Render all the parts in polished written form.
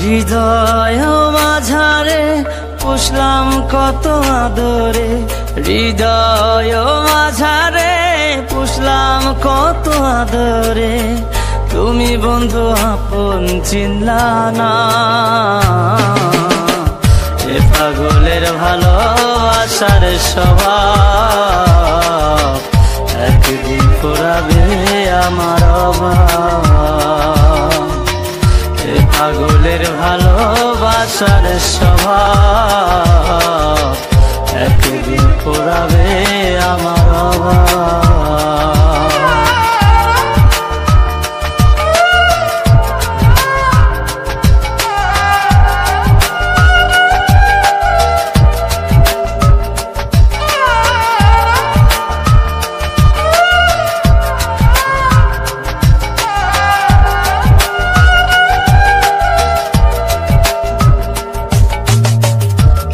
হৃদয় মাঝারে পুষলাম কত আদরে, হৃদয় মাঝারে পুষলাম কত আদরে, তুমি বন্ধু আপন চিনলা না। এ পাগলের ভালোবাসার স্বভাব একদিন ফুরাবে আমার অভাব। এ পাগলের ভালোবাসার স্বভাব একদিন ফুরাবে আমার অভাব।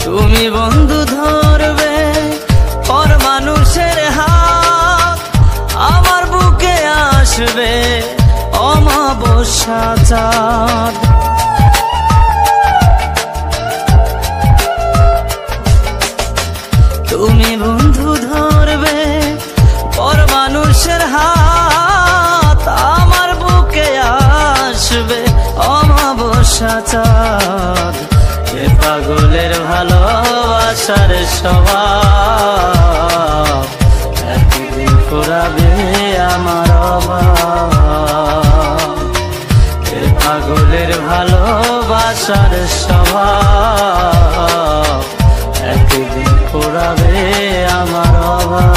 তুমি বন্ধু ধরবে পর মানুষের হাত, আমার বুকে আসবে অমাবস্যা চাঁদ। তুমি বন্ধু ধরবে পর মানুষের হাত, আমার বুকে আসবে অমাবস্যা চাঁদ। এ পাগলের ভালোবাসার স্বভাব একদিন ফুরাবে আমার অভাব। এ পাগলের ভালোবাসার স্বভাব একদিন ফুরাবে আমার অভাব।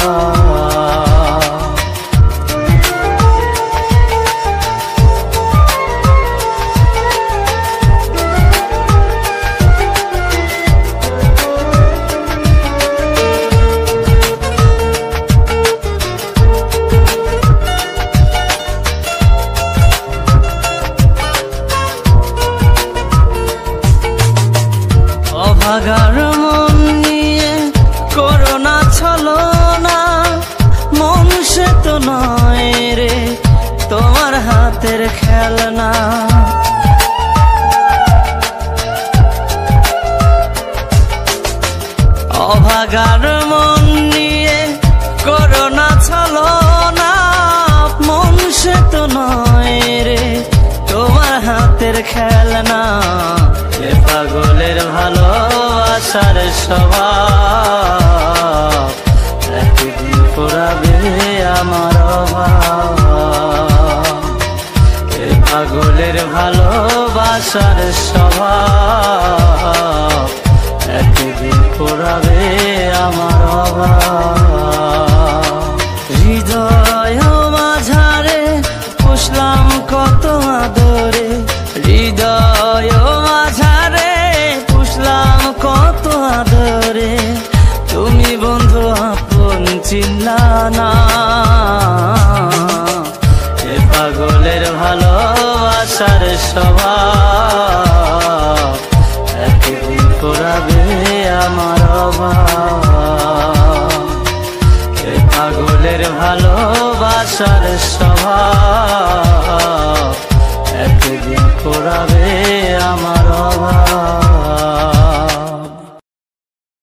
অভাগার মন নিয়ে করোনা ছলনা, মন সে তো নয় রে তোমার হাতের খেলনা। অভাগার মন নিয়ে করোনা ছলনা, মন সে তো নয় রে তোমার হাতের খেলনা। এ পাগলের ভালোবাসার স্বভাব একদিন ফুরাবে আমার অভাব। এ পাগলের ভালোবাসার স্বভাব একদিন ফুরাবে আমার অভাব। হৃদয় মাঝারে পুষলাম কত আদরে, হৃদয় মাঝারে পুষলাম কত আদরে, তুমি বন্ধু আপন চিনলা না। এ পাগলের ভালোবাসার স্বভাব একদিন ফুরাবে আমার অভাব। এ পাগলের ভালোবাসার স্বভাব